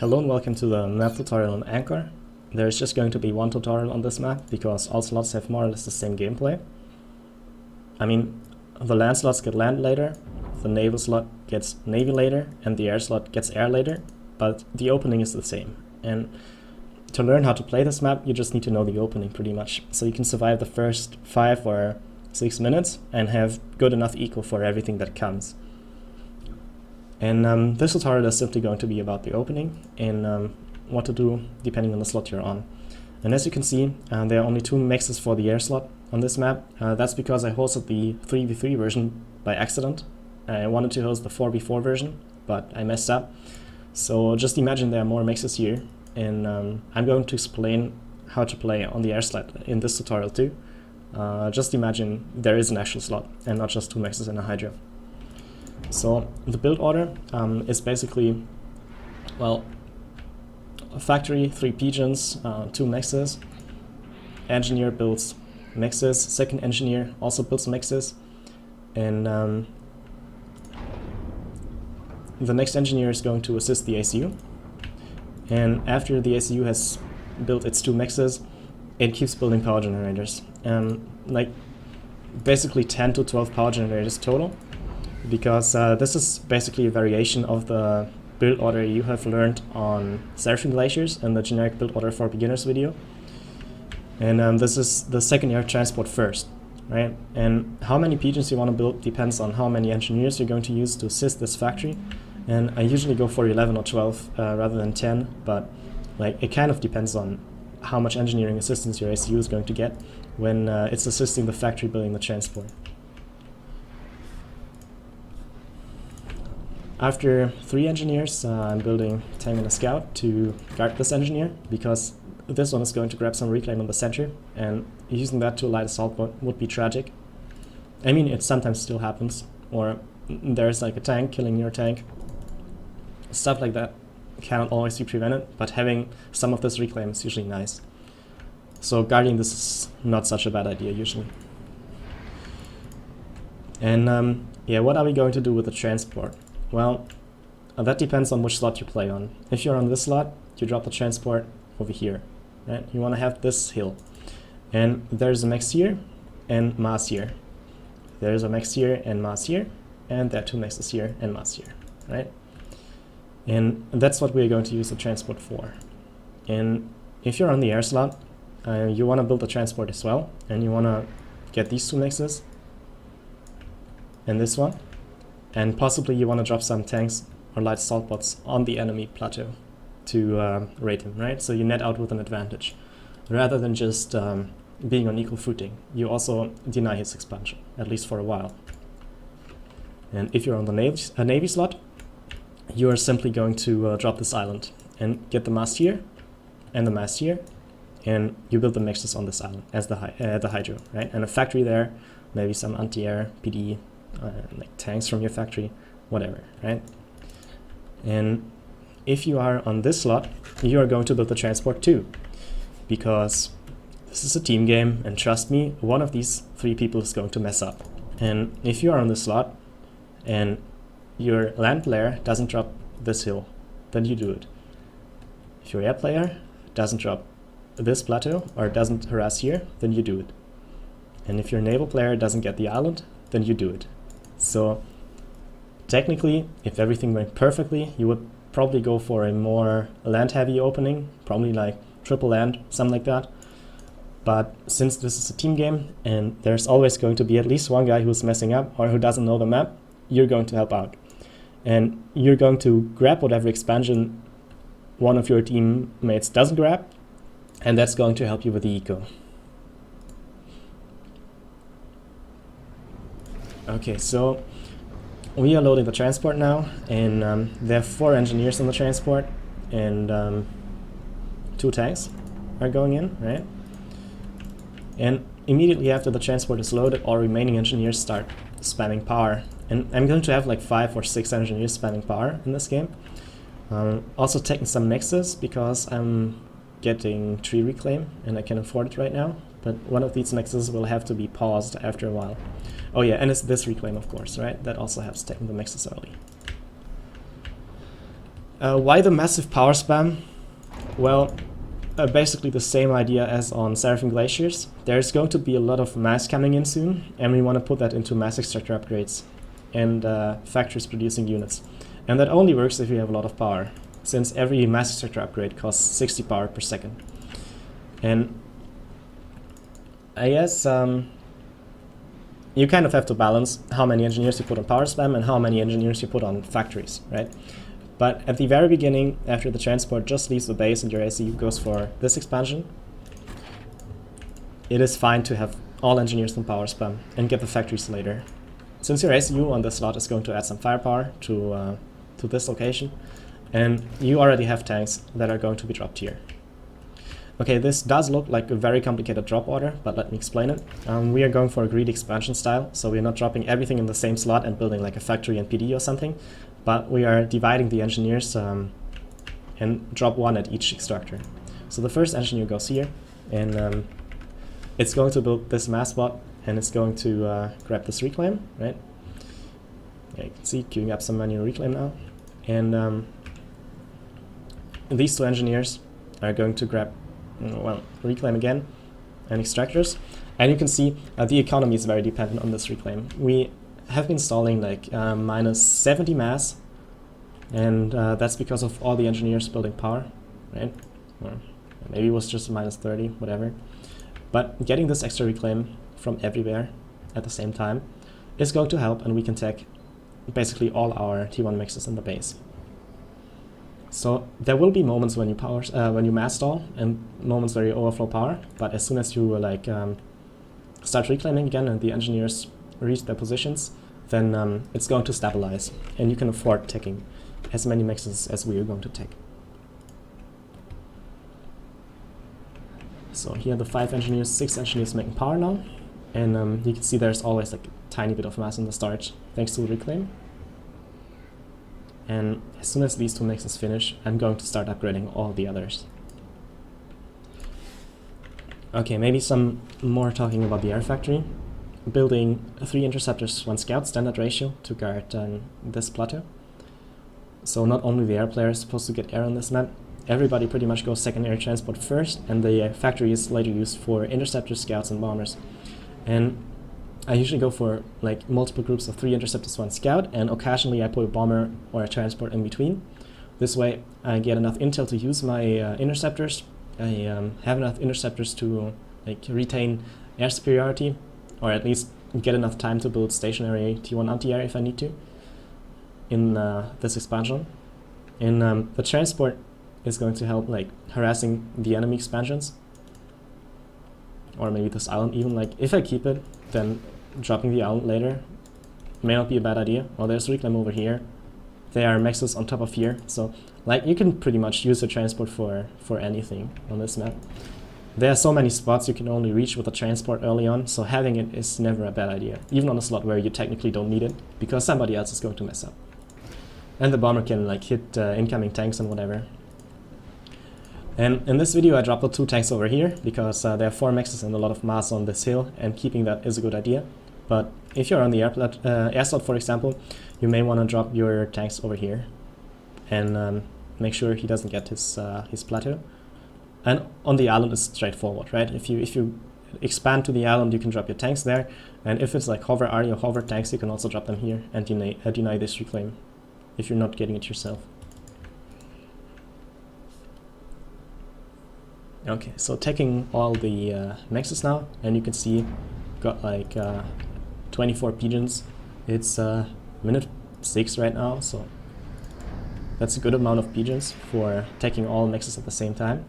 Hello and welcome to the map tutorial on Anchor. There's just going to be one tutorial on this map because all slots have more or less the same gameplay. I mean, the land slots get land later, the naval slot gets navy later, and the air slot gets air later, but the opening is the same. And to learn how to play this map, you just need to know the opening pretty much. So you can survive the first 5 or 6 minutes and have good enough eco for everything that comes. And this tutorial is simply going to be about the opening and what to do depending on the slot you're on. And as you can see, there are only 2 mixes for the air slot on this map. That's because I hosted the 3v3 version by accident. I wanted to host the 4v4 version, but I messed up. So just imagine there are more mixes here, and I'm going to explain how to play on the air slot in this tutorial too. Just imagine there is an actual slot and not just 2 mixes and a hydro. So the build order is basically, well, a factory, 3 pigeons, 2 mixes, engineer builds mixes, second engineer also builds mixes, and the next engineer is going to assist the ACU, and after the ACU has built its 2 mixes, it keeps building power generators, like basically 10 to 12 power generators total, because this is basically a variation of the build order you have learned on Seraphim Glaciers and the generic build order for beginners video. And this is the second air transport first, right? And how many pigeons you want to build depends on how many engineers you're going to use to assist this factory. And I usually go for 11 or 12 rather than 10, but like it kind of depends on how much engineering assistance your ACU is going to get when it's assisting the factory building the transport. After 3 engineers, I'm building tank and a scout to guard this engineer, because this one is going to grab some reclaim in the center, and using that to light assault would be tragic. I mean, it sometimes still happens, or there's like a tank killing your tank. Stuff like that cannot always be prevented, but having some of this reclaim is usually nice. So guarding this is not such a bad idea usually. And yeah, what are we going to do with the transport? Well, that depends on which slot you play on. If you're on this slot, you drop the transport over here, right? You want to have this hill. And there's a max here and mass here. There's a max here and mass here. And there are 2 maxes here and mass here, right? And that's what we're going to use the transport for. And if you're on the air slot, you want to build the transport as well. And you want to get these 2 maxes and this one. And possibly you want to drop some tanks or light assault bots on the enemy plateau to raid him, right? So you net out with an advantage. Rather than just being on equal footing, you also deny his expansion, at least for a while. And if you're on the navy slot, you are simply going to drop this island and get the mast here and the mast here, and you build the mixes on this island as the hydro, right? And a factory there, maybe some anti-air, PD, like tanks from your factory, whatever, right? And if you are on this slot, you are going to build the transport too, because this is a team game, and trust me, one of these 3 people is going to mess up. And if you are on this slot and your land player doesn't drop this hill, then you do it. If your air player doesn't drop this plateau or doesn't harass here, then you do it. And if your naval player doesn't get the island, then you do it. So technically, if everything went perfectly, you would probably go for a more land-heavy opening, probably like triple land, something like that. But since this is a team game, and there's always going to be at least one guy who's messing up or who doesn't know the map, you're going to help out. And you're going to grab whatever expansion one of your teammates doesn't grab, and that's going to help you with the eco. Okay, so we are loading the transport now, and there are 4 engineers on the transport, and 2 tanks are going in, right? And immediately after the transport is loaded, all remaining engineers start spamming power. And I'm going to have like 5 or 6 engineers spamming power in this game. Also taking some mixes because I'm getting tree reclaim and I can afford it right now. But one of these mixes will have to be paused after a while. Oh yeah, and it's this reclaim, of course, right? That also helps taking the mixes early. Why the massive power spam? Well, basically the same idea as on Seraphim Glaciers. There's going to be a lot of mass coming in soon, and we want to put that into mass extractor upgrades and factories producing units. And that only works if you have a lot of power, since every mass extractor upgrade costs 60 power per second. And I guess you kind of have to balance how many engineers you put on power spam and how many engineers you put on factories, right? But at the very beginning, after the transport just leaves the base and your ACU goes for this expansion, it is fine to have all engineers on power spam and get the factories later. Since your ACU on this slot is going to add some firepower to this location, and you already have tanks that are going to be dropped here. Okay, this does look like a very complicated drop order, but let me explain it. We are going for a greedy expansion style, so we're not dropping everything in the same slot and building like a factory and PD or something, but we are dividing the engineers and drop one at each extractor. So the first engineer goes here, and it's going to build this mass spot, and it's going to grab this reclaim, right? Yeah, you can see queuing up some manual reclaim now. And these two engineers are going to grab, well, reclaim again and extractors. And you can see the economy is very dependent on this reclaim. We have been stalling like minus 70 mass, and that's because of all the engineers building power, right? Or maybe it was just minus 30, whatever. But getting this extra reclaim from everywhere at the same time is going to help, and we can take basically all our T1 mixes in the base. So there will be moments when you mass stall and moments where you overflow power, but as soon as you start reclaiming again and the engineers reach their positions, then it's going to stabilize, and you can afford taking as many mixes as we are going to take. So here are the 5 engineers, 6 engineers making power now, and you can see there's always like a tiny bit of mass in the start thanks to reclaim. And as soon as these 2 mixes finish, I'm going to start upgrading all the others. Okay, maybe some more talking about the air factory. Building 3 interceptors, 1 scout, standard ratio to guard this plateau. So not only the air player is supposed to get air on this map, everybody pretty much goes second air transport first, and the factory is later used for interceptors, scouts, and bombers. And I usually go for like multiple groups of 3 interceptors, 1 scout, and occasionally I put a bomber or a transport in between. This way I get enough intel to use my interceptors. I have enough interceptors to like retain air superiority, or at least get enough time to build stationary T1 anti-air if I need to in this expansion. And the transport is going to help like harassing the enemy expansions, or maybe this island even. Like if I keep it, then dropping the island later may not be a bad idea. Well, there's reclaim over here. There are mexes on top of here, so like you can pretty much use the transport for anything on this map. There are so many spots you can only reach with the transport early on, so having it is never a bad idea, even on a slot where you technically don't need it, because somebody else is going to mess up. And the bomber can like hit incoming tanks and whatever. And in this video I dropped the 2 tanks over here, because there are 4 mexes and a lot of mass on this hill, and keeping that is a good idea. But if you're on the air slot, for example, you may want to drop your tanks over here, and make sure he doesn't get his plateau. And on the island is straightforward, right? If you expand to the island, you can drop your tanks there, and if it's like hover army or hover tanks, you can also drop them here and deny this reclaim if you're not getting it yourself. Okay, so taking all the mexes now, and you can see got like 24 pigeons. It's minute 6 right now, so that's a good amount of pigeons for taking all mexes at the same time.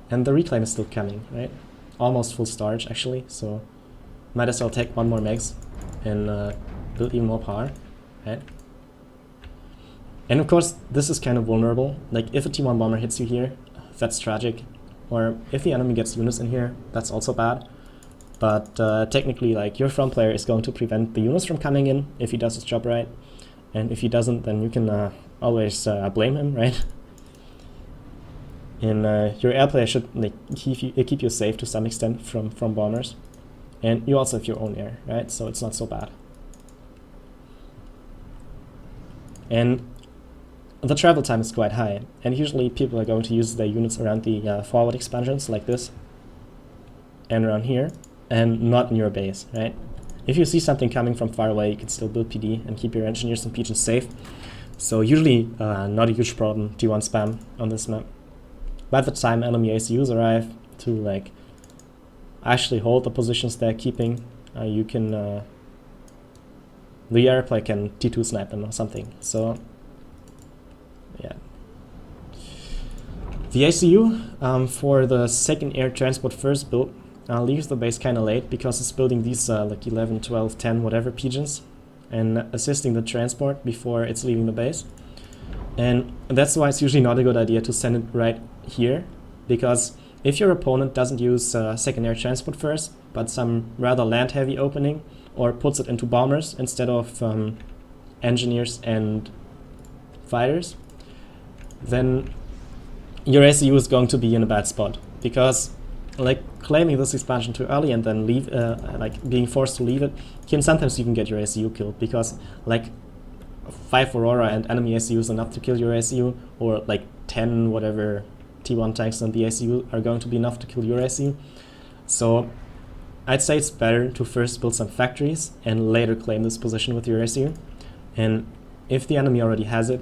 And the reclaim is still coming, right? Almost full storage actually, so might as well take 1 more mex and build even more power, right? And of course, this is kind of vulnerable. Like if a T1 bomber hits you here, that's tragic. Or if the enemy gets units in here, that's also bad. But technically, like your front player is going to prevent the units from coming in if he does his job right. And if he doesn't, then you can always blame him, right? And your air player should like keep you safe to some extent from bombers. And you also have your own air, right? So it's not so bad. And the travel time is quite high, and usually people are going to use their units around the forward expansions like this and around here, and not in your base, right? If you see something coming from far away, you can still build PD and keep your engineers and pigeons safe. So usually not a huge problem T1 spam on this map. By the time enemy ACUs arrive to like actually hold the positions they're keeping, you can the airplane can T2 snipe them or something. So yeah. The ACU for the second air transport first build leaves the base kind of late because it's building these like 11, 12, 10, whatever pigeons and assisting the transport before it's leaving the base. And that's why it's usually not a good idea to send it right here, because if your opponent doesn't use second air transport first, but some rather land-heavy opening, or puts it into bombers instead of engineers and fighters, then your ACU is going to be in a bad spot, because like claiming this expansion too early and then leave, like being forced to leave it, can sometimes even get your ACU killed, because like 5 Aurora and enemy ACU is enough to kill your ACU, or like 10 whatever T1 tanks and the ACU are going to be enough to kill your ACU. So I'd say it's better to first build some factories and later claim this position with your ACU. And if the enemy already has it,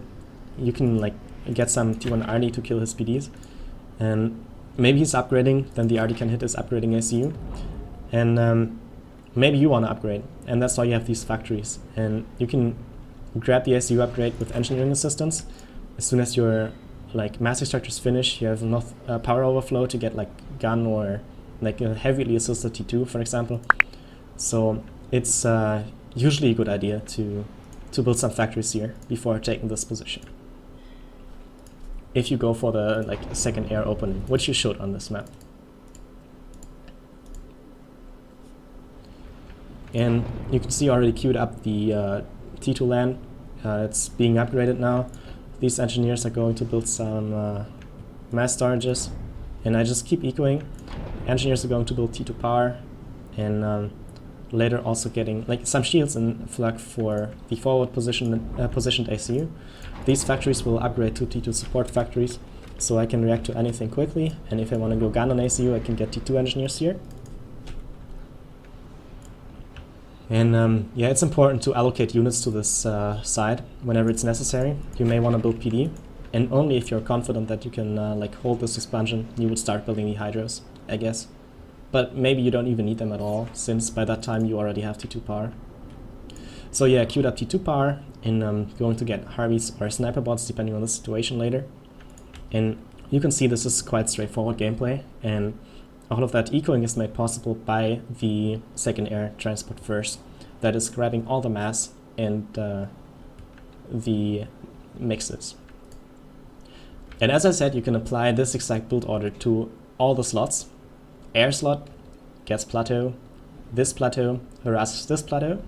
you can like get some T1 RD to kill his PDs, and maybe he's upgrading, then the RD can hit his upgrading ACU, and maybe you want to upgrade, and that's why you have these factories. And you can grab the ACU upgrade with engineering assistance. As soon as your like massing structures finish, you have enough power overflow to get like gun or like a heavily assisted T2, for example. So it's usually a good idea to build some factories here before taking this position, if you go for the like second air opening, which you should on this map. And you can see already queued up the T2 land. It's being upgraded now. These engineers are going to build some mass storages, and I just keep ecoing. Engineers are going to build T2 power, and later also getting like some shields and flag for the forward positioned ACU. These factories will upgrade to T2 support factories, so I can react to anything quickly, and if I want to go gun on ACU, I can get T2 engineers here. And yeah, it's important to allocate units to this side whenever it's necessary. You may want to build PD, and only if you're confident that you can like hold this expansion, you would start building the hydros, I guess. But maybe you don't even need them at all, since by that time you already have T2 power. So yeah, queued up T2 power, and I'm going to get Harveys or sniper bots depending on the situation later. And you can see this is quite straightforward gameplay, and all of that ecoing is made possible by the second air transport first, that is grabbing all the mass and the mixes. And as I said, you can apply this exact build order to all the slots. Air slot gets plateau, this plateau harasses this plateau,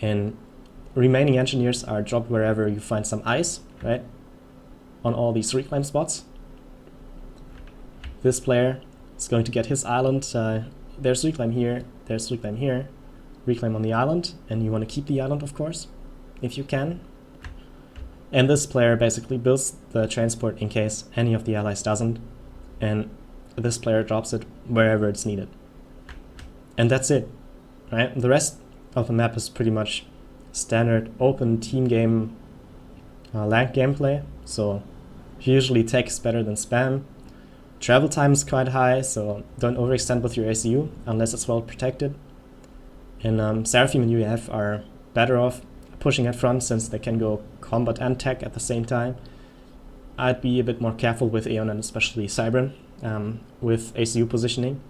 and remaining engineers are dropped wherever you find some ice, right? On all these reclaim spots. This player is going to get his island. There's reclaim here, there's reclaim here, reclaim on the island, and you want to keep the island, of course, if you can. And this player basically builds the transport in case any of the allies doesn't, and this player drops it wherever it's needed. And that's it, right? The rest of the map is pretty much standard open team game land gameplay, so usually tech is better than spam. Travel time is quite high, so don't overextend with your ACU unless it's well protected. And Seraphim and UAF are better off pushing at front, since they can go combat and tech at the same time. I'd be a bit more careful with Aeon and especially Cybran with ACU positioning,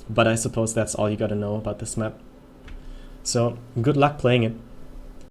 but I suppose that's all you gotta know about this map. So good luck playing it.